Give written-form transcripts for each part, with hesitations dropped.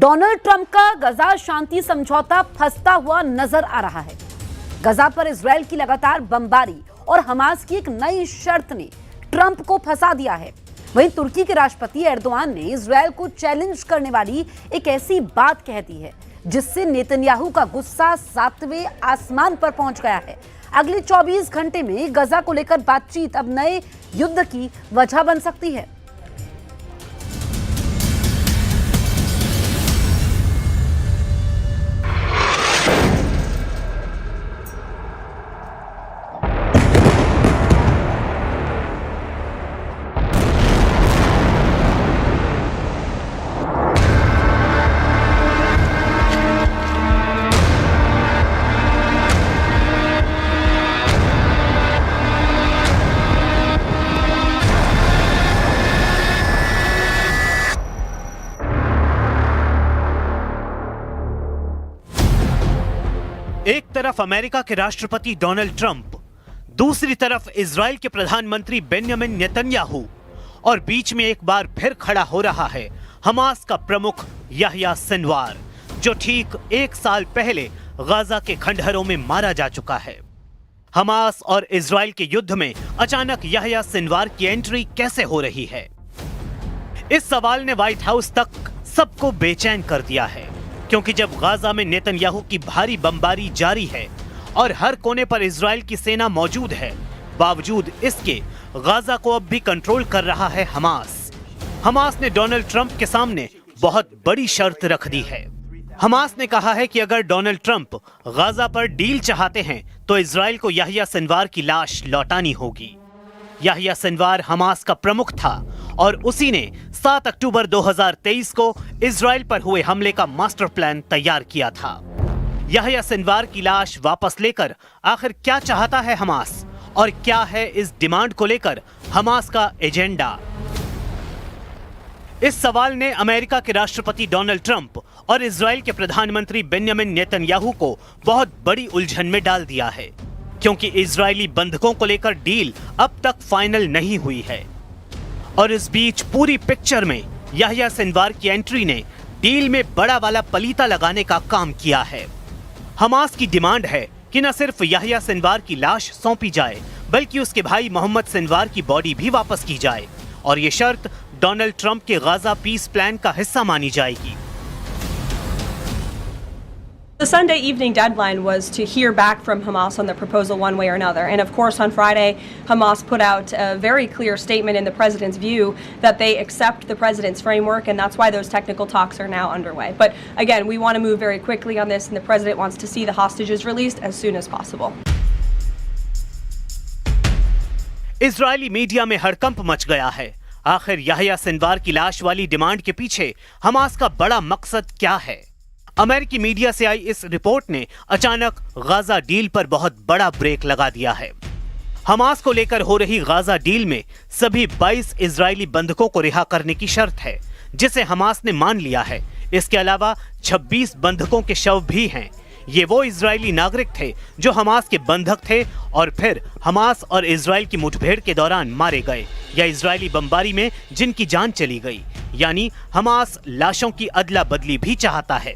Donald Trump का गजा शांति समझौता फंसता हुआ नजर आ रहा है। गजा पर इजरायल की लगातार बमबारी और हमास की एक नई शर्त ने ट्रंप को फंसा दिया है। वहीं तुर्की के राष्ट्रपति एर्दोआन ने इजरायल को चैलेंज करने वाली एक ऐसी बात कह दी है जिससे नेतन्याहू का गुस्सा 7वें आसमान पर पहुंच गया है। अगले 24 घंटे में गजा को लेकर बातचीत अब नए युद्ध की वजह बन सकती है। एक तरफ अमेरिका के राष्ट्रपति डोनाल्ड ट्रंप, दूसरी तरफ इजराइल के प्रधानमंत्री बेंजामिन नेतन्याहू और बीच में एक बार फिर खड़ा हो रहा है हमास का प्रमुख याह्या सिनवार, जो ठीक 1 साल पहले गाजा के खंडहरों में मारा जा चुका है। हमास और इजराइल के युद्ध में अचानक याह्या सिनवार की एंट्री कैसे हो रही है? इस सवाल ने व्हाइट हाउस तक सबको बेचैन कर दिया है, क्योंकि जब गाजा में नेतन्याहू की भारी बमबारी जारी है और हर कोने पर इजराइल की सेना मौजूद है, बावजूद इसके गाजा को अब भी कंट्रोल कर रहा है हमास। हमास ने डोनाल्ड ट्रंप के सामने बहुत बड़ी शर्त रख दी है। हमास ने कहा है कि अगर डोनाल्ड ट्रंप गाजा पर डील चाहते हैं तो इजराइल को याह्या सिनवार की लाश लौटानी होगी। याह्या सिनवार हमास का प्रमुख था और उसी ने 7 अक्टूबर 2023 को इजराइल पर हुए हमले का मास्टर प्लान तैयार किया था। याह्या सिनवार की लाश वापस लेकर आखिर क्या चाहता है हमास और क्या है इस डिमांड को लेकर हमास का एजेंडा? इस सवाल ने अमेरिका के राष्ट्रपति डोनाल्ड ट्रंप और इजराइल के प्रधानमंत्री बेंजामिन नेतन्याहू को बहुत बड़ी उलझन में डाल दिया है, क्योंकि इजरायली बंधकों को लेकर डील अब तक फाइनल नहीं हुई है। और इस बीच पूरी पिक्चर में याह्या सिनवार की एंट्री ने डील में बड़ा वाला पलीता लगाने का काम किया है। हमास की डिमांड है कि न सिर्फ याह्या सिनवार की लाश सौंपी जाए, बल्कि उसके भाई मोहम्मद सिनवार की बॉडी भी वापस की जाए, और ये शर्त डोनाल्ड ट्रंप के गाजा पीस प्लान का हिस्सा मानी जाएगी। The Sunday evening deadline was to hear back from Hamas on the proposal one way or another. And of course, on Friday, Hamas put out a very clear statement in the president's view that they accept the president's framework, and that's why those technical talks are now underway. But again, we want to move very quickly on this, and the president wants to see the hostages released as soon as possible. Israeli media में हड़कंप much गया है। आखिर Yahya Sinwar की लाश वाली demand के पीछे हमास का बड़ा मकसद क्या है? अमेरिकी मीडिया से आई इस रिपोर्ट ने अचानक गाजा डील पर बहुत बड़ा ब्रेक लगा दिया है। हमास को लेकर हो रही गाजा डील में सभी 22 इजरायली बंधकों को रिहा करने की शर्त है, जिसे हमास ने मान लिया है। इसके अलावा 26 बंधकों के शव भी हैं। ये वो इजरायली नागरिक थे जो हमास के बंधक थे और फिर हमास और इजराइल की मुठभेड़ के दौरान मारे गए या इजरायली बमबारी में जिनकी जान चली गई। यानी हमास लाशों की अदला बदली भी चाहता है।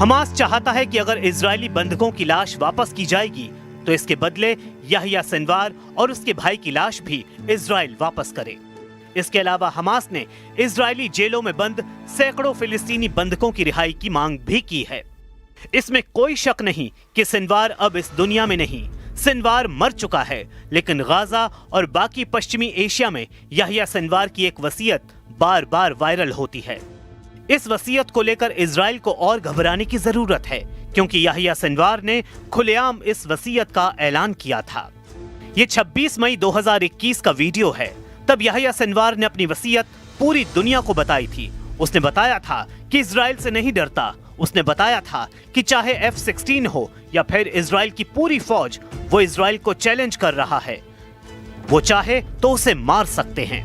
हमास चाहता है कि अगर इजरायली बंधकों की लाश वापस की जाएगी तो इसके बदले याह्या सिनवार और उसके भाई की लाश भी इजराइल वापस करे। इसके अलावा हमास ने इजरायली जेलों में बंद सैकड़ों फिलिस्तीनी बंधकों की रिहाई की मांग भी की है। इसमें कोई शक नहीं कि सिनवार अब इस दुनिया में नहीं। सिनवार मर चुका है, लेकिन गाजा और बाकी पश्चिमी एशिया में याह्या सिनवार की एक वसीयत बार बार वायरल होती है। इस वसीयत को लेकर इजराइल को और घबराने की जरूरत है, क्योंकि याह्या सिनवार ने खुलेआम इस वसीयत का ऐलान किया था। ये 26 मई 2021 का वीडियो है। तब याह्या सिनवार ने अपनी वसीयत पूरी दुनिया को बताई थी। उसने बताया था कि इजराइल से नहीं डरता, उसने बताया था कि चाहे F-16 हो या फिर इजराइल की पूरी फौज, वो इजराइल को चैलेंज कर रहा है। वो चाहे तो उसे मार सकते हैं।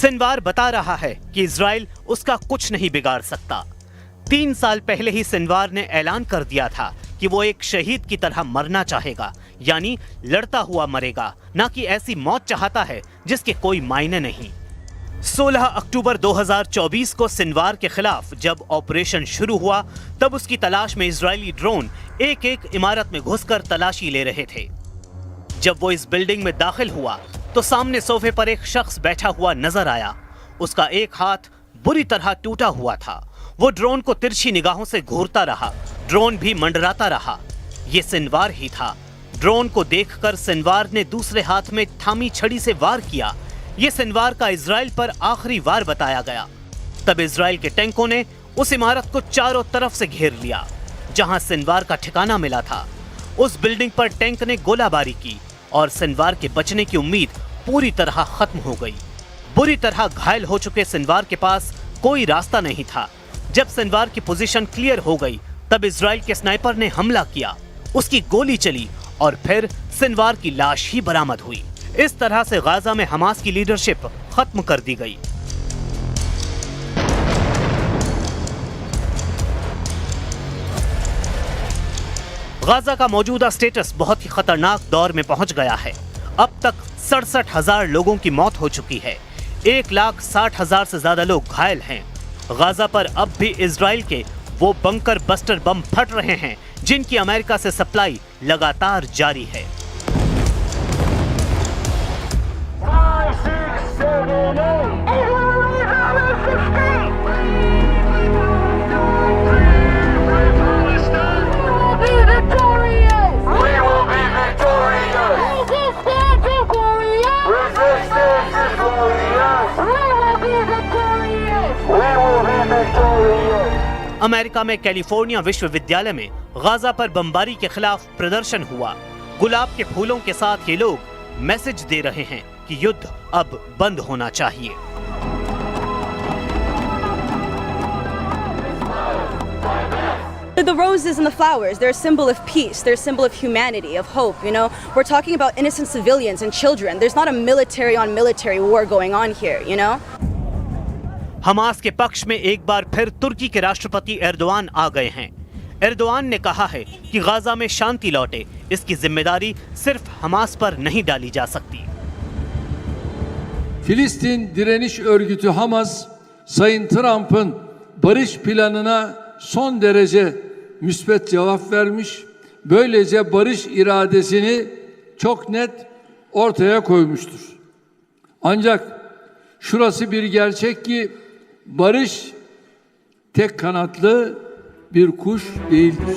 सिनवार बता रहा है कि इजराइल उसका कुछ नहीं बिगाड़ सकता। 3 साल पहले ही सिनवार ने ऐलान कर दिया था कि वो एक शहीद की तरह मरना चाहेगा, यानी लड़ता हुआ मरेगा, ना कि ऐसी मौत चाहता है जिसके कोई मायने नहीं। 16 अक्टूबर 2024 को सिनवार के खिलाफ जब ऑपरेशन शुरू हुआ, तब उसकी तलाश में इजरायली ड्रोन एक एक इमारत में घुसकर तलाशी ले रहे थे। जब वो इस बिल्डिंग में दाखिल हुआ तो सामने सोफे पर एक शख्स बैठा हुआ नजर आया। उसका एक हाथ बुरी तरह टूटा हुआ था। वो ड्रोन को तिरछी निगाहों से घूरता रहा, ड्रोन भी मंडराता रहा। ये सिनवार ही था। ड्रोन को देखकर सिनवार ने दूसरे हाथ में थामी छड़ी से वार किया। ये सिनवार का इजराइल पर आखिरी वार बताया गया। तब इजराइल के टैंकों ने उस इमारत को चारों तरफ से घेर लिया जहां सिनवार का ठिकाना मिला था। उस बिल्डिंग पर टैंक ने गोलाबारी की और सिनवार के बचने की उम्मीद पूरी तरह खत्म हो गई। बुरी तरह घायल हो चुके सिनवार के पास कोई रास्ता नहीं था। जब सिनवार की पोजीशन क्लियर हो गई, तब इजराइल के स्नाइपर ने हमला किया, उसकी गोली चली और फिर सिनवार की लाश ही बरामद हुई। इस तरह से गाजा में हमास की लीडरशिप खत्म कर दी गई। गाजा का मौजूदा स्टेटस बहुत ही खतरनाक दौर में पहुंच गया है। अब तक 67,000 लोगों की मौत हो चुकी है। 1,60,000 से ज्यादा लोग घायल हैं। गाजा पर अब भी इजराइल के वो बंकर बस्टर बम फट रहे हैं जिनकी अमेरिका से सप्लाई लगातार जारी है। अमेरिका में कैलिफोर्निया विश्वविद्यालय में गाजा पर बमबारी के खिलाफ प्रदर्शन हुआ। गुलाब के फूलों के साथ ये लोग मैसेज दे रहे हैं कि युद्ध अब बंद होना चाहिए। The roses and the flowers, they're a symbol of peace, they're a symbol of humanity, of hope, you know. We're talking about innocent civilians and children. There's not a military on military war going on here, you know. Hamas के पक्ष में एक बार फिर तुर्की के राष्ट्रपति Erdogan आ गए हैं। Erdogan ने कहा है कि गाजा में शांति लौटे, इसकी जिम्मेदारी सिर्फ हमास पर नहीं डाली जा सकती। Filistin Direniş Örgütü Hamas, Sayın Trump'ın barış planına son derece müsbet cevap vermiş. Böylece barış iradesini çok net ortaya koymuştur. Ancak şurası bir gerçek ki barış tek kanatlı bir kuş değildir.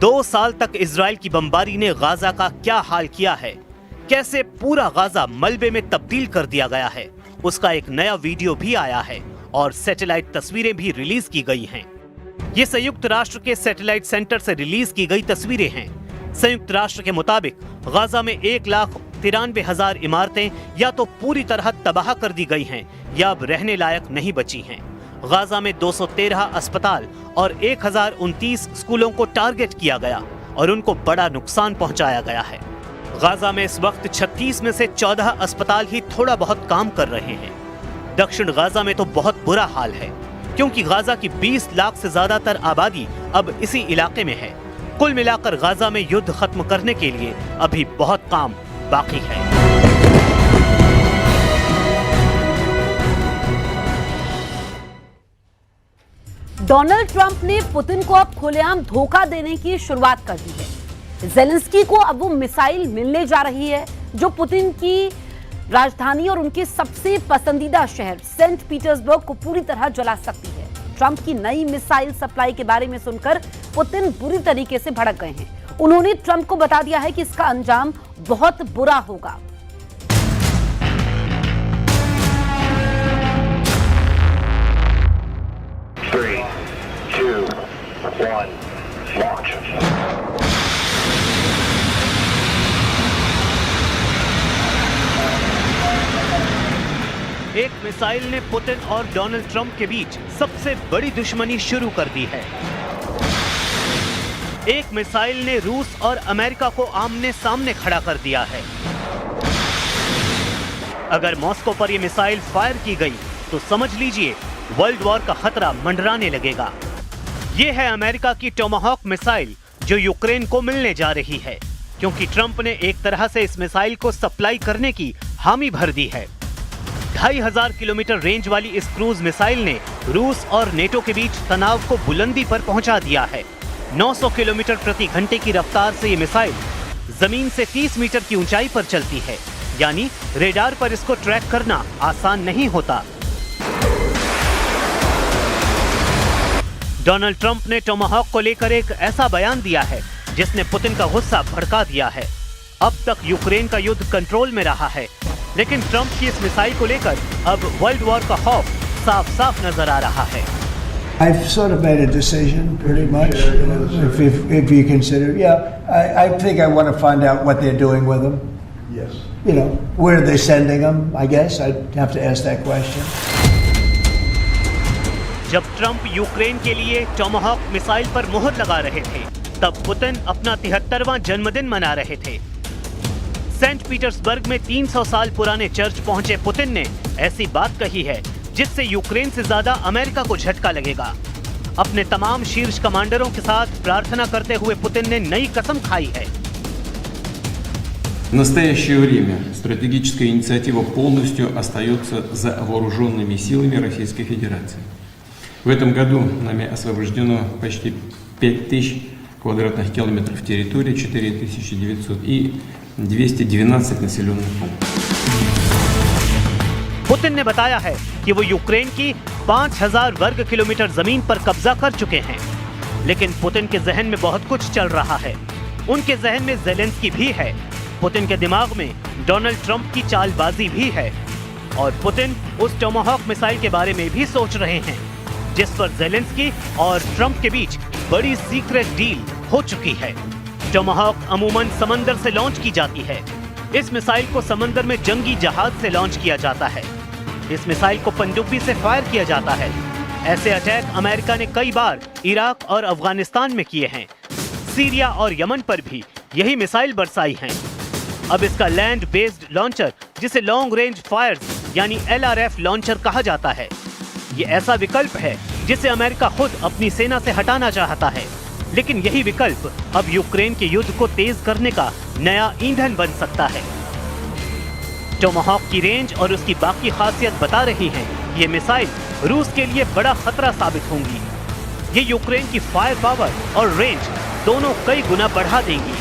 2 साल तक Israel की बमबारी ने Gaza का क्या हाल किया है, कैसे पूरा गाजा मलबे में तब्दील कर दिया गया है, उसका एक नया वीडियो भी आया है और सैटेलाइट तस्वीरें भी रिलीज की गई हैं। ये संयुक्त राष्ट्र के सैटेलाइट सेंटर से रिलीज की गई तस्वीरें हैं। संयुक्त राष्ट्र के मुताबिक गाजा में 1,93,000 इमारतें या तो पूरी तरह तबाह कर दी गई हैं या अब रहने लायक नहीं बची हैं। गाजा में 213 अस्पताल और 1,029 स्कूलों को टारगेट किया गया और उनको बड़ा नुकसान पहुंचाया गया है। गाजा में इस वक्त 36 में से 14 अस्पताल ही थोड़ा बहुत काम कर रहे हैं। दक्षिण गाजा में तो बहुत बुरा हाल है, क्योंकि गाजा की 20 लाख से ज्यादातर आबादी अब इसी इलाके में है। कुल मिलाकर गाजा में युद्ध खत्म करने के लिए अभी बहुत काम बाकी है। डोनाल्ड ट्रंप ने पुतिन को अब खुलेआम धोखा देने की शुरुआत कर दी है। जेलेंस्की को अब वो मिसाइल मिलने जा रही है जो पुतिन की राजधानी और उनके सबसे पसंदीदा शहर सेंट पीटर्सबर्ग को पूरी तरह जला सकती है। ट्रंप की नई मिसाइल सप्लाई के बारे में सुनकर पुतिन बुरी तरीके से भड़क गए हैं। उन्होंने ट्रंप को बता दिया है कि इसका अंजाम बहुत बुरा होगा। एक मिसाइल ने पुतिन और डोनाल्ड ट्रंप के बीच सबसे बड़ी दुश्मनी शुरू कर दी है। एक मिसाइल ने रूस और अमेरिका को आमने सामने खड़ा कर दिया है। अगर मॉस्को पर यह मिसाइल फायर की गई तो समझ लीजिए वर्ल्ड वॉर का खतरा मंडराने लगेगा। यह है अमेरिका की टोमाहॉक मिसाइल जो यूक्रेन को मिलने जा रही है, क्योंकि ट्रंप ने एक तरह से इस मिसाइल को सप्लाई करने की हामी भर दी है। 2500 किलोमीटर रेंज वाली इस क्रूज मिसाइल ने रूस और नेटो के बीच तनाव को बुलंदी पर पहुंचा दिया है। 900 किलोमीटर प्रति घंटे की रफ्तार से ये मिसाइल जमीन से 30 मीटर की ऊंचाई पर चलती है, यानी रेडार पर इसको ट्रैक करना आसान नहीं होता। डोनाल्ड ट्रंप ने टोमाहॉक को लेकर एक ऐसा बयान दिया है जिसने पुतिन का गुस्सा भड़का दिया है। अब तक यूक्रेन का युद्ध कंट्रोल में रहा है, लेकिन ट्रंप की इस मिसाइल को लेकर अब वर्ल्ड वॉर का खौफ साफ साफ नजर आ रहा है। I've sort of made a decision, pretty much. If you consider, I think I want to find out what they're doing with them. Yes. You know, where are they sending them? I guess I'd have to ask that question. जब Trump Ukraine के लिए Tomahawk missile पर मुहर लगा रहे थे, तब Putin अपना 73वां जन्मदिन मना रहे थे। सेंट पीटर्सबर्ग में 300 साल पुराने चर्च पहुंचे पुतिन ने ऐसी बात कही है जिससे यूक्रेन से ज्यादा अमेरिका को झटका लगेगा। अपने तमाम शीर्ष कमांडरों के साथ प्रार्थना करते हुए पुतिन ने नई कसम खाई है। В настоящее время стратегическая инициатива полностью остается за вооруженными силами Российской Федерации. В этом году нами освобождено почти 5000 квадратных километров территории, 4900 и 212 населенных пунктов. पुतिन ने बताया है कि वो यूक्रेन की 5000 वर्ग किलोमीटर जमीन पर कब्जा कर चुके हैं, लेकिन पुतिन के जहन में बहुत कुछ चल रहा है। उनके जहन में ज़ेलेंस्की भी है, पुतिन के दिमाग में डोनाल्ड ट्रंप की चालबाजी भी है, और पुतिन उस टोमाहॉक मिसाइल के बारे में भी सोच रहे हैं जिस पर ज़ेलेंस्की और ट्रंप के बीच बड़ी सीक्रेट डील हो चुकी है। टोमाहॉक अमूमन समंदर से लॉन्च की जाती है। इस मिसाइल को समंदर में जंगी जहाज से लॉन्च किया जाता है। इस मिसाइल को पनडुब्बी से फायर किया जाता है। ऐसे अटैक अमेरिका ने कई बार इराक और अफगानिस्तान में किए हैं। सीरिया और यमन पर भी यही मिसाइल बरसाई हैं। अब इसका लैंड बेस्ड लॉन्चर, जिसे लॉन्ग रेंज फायर्स यानी LRF लॉन्चर कहा जाता है, ये ऐसा विकल्प है जिसे अमेरिका खुद अपनी सेना से हटाना चाहता है। लेकिन यही विकल्प अब यूक्रेन के युद्ध को तेज करने का नया ईंधन बन सकता है। टोमाहॉक की रेंज और उसकी बाकी खासियत बता रही हैं ये मिसाइल रूस के लिए बड़ा खतरा साबित होंगी। ये यूक्रेन की फायर पावर और रेंज दोनों कई गुना बढ़ा देंगी।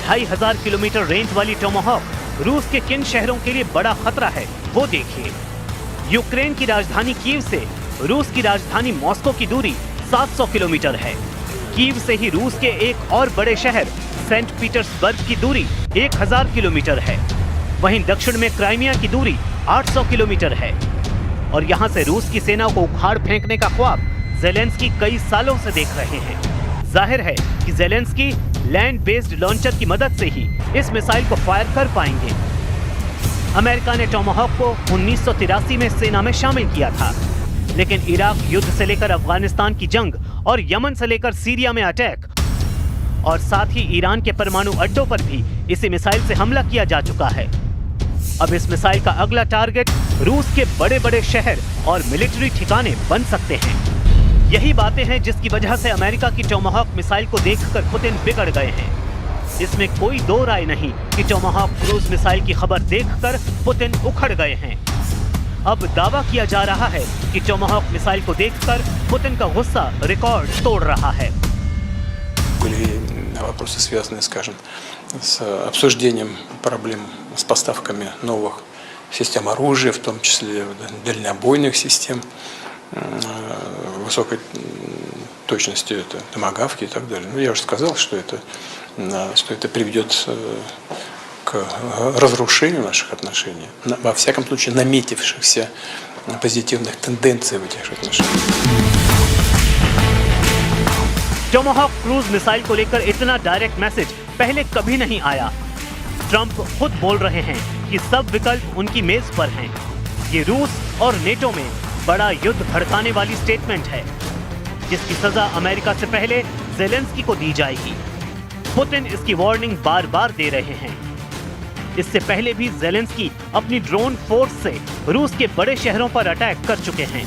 2500 किलोमीटर रेंज वाली टोमाहॉक रूस के किन शहरों के लिए बड़ा खतरा है वो देखिए। यूक्रेन की राजधानी कीव से रूस की राजधानी मॉस्को की दूरी 700 किलोमीटर है। कीव से ही रूस के एक और बड़े शहर सेंट पीटर्सबर्ग की दूरी 1000 किलोमीटर है। वहीं दक्षिण में क्राइमिया की दूरी 800 किलोमीटर है। और यहां से रूस की सेना को उखाड़ फेंकने का ख्वाब ज़ेलेंस्की कई सालों से देख रहे हैं। जाहिर है कि ज़ेलेंस्की लैंड बेस्ड लॉन्चर की मदद से ही इस मिसाइल को फायर कर पाएंगे। अमेरिका ने टोमाहॉक को 1983 में सेना में शामिल किया था, लेकिन इराक युद्ध से लेकर अफगानिस्तान की जंग और यमन से लेकर सीरिया में अटैक और साथ ही ईरान के परमाणु अड्डों पर भी इसी मिसाइल से हमला किया जा चुका है। अब इस मिसाइल का अगला टारगेट रूस के बड़े बड़े शहर और मिलिट्री ठिकाने बन सकते हैं। यही बातें हैं जिसकी वजह से अमेरिका की टोमाहॉक मिसाइल को देखकर पुतिन बिगड़ गए हैं। इसमें कोई दो राय नहीं कि टोमाहॉक क्रूज मिसाइल की खबर देखकर पुतिन उखड़ गए हैं। अब दावा किया जा रहा है कि टोमाहॉक मिसाइल को देखकर पुतिन का गुस्सा रिकॉर्ड तोड़ रहा है। Были вопросы, связанные, скажем, с обсуждением проблем с поставками новых систем оружия, в том числе дальнобойных систем. высокой точности, это томагавки и так далее. Ну, я уже сказал, что это приведет к разрушению наших отношений, во всяком случае наметившихся позитивных тенденций в этих отношениях. टोमाहॉक क्रूज मिसाइल को लेकर इतना डायरेक्ट मैसेज पहले कभी नहीं आया। ट्रंप खुद बोल रहे हैं कि सब विकल्प उनकी मेज पर हैं। ये रूस और नेटो में बड़ा युद्ध भड़काने वाली स्टेटमेंट है, जिसकी सजा अमेरिका से पहले ज़ेलेंस्की को दी जाएगी। पुतिन इसकी वार्निंग बार बार दे रहे हैं। इससे पहले भी ज़ेलेंस्की अपनी ड्रोन फोर्स से रूस के बड़े शहरों पर अटैक कर चुके हैं।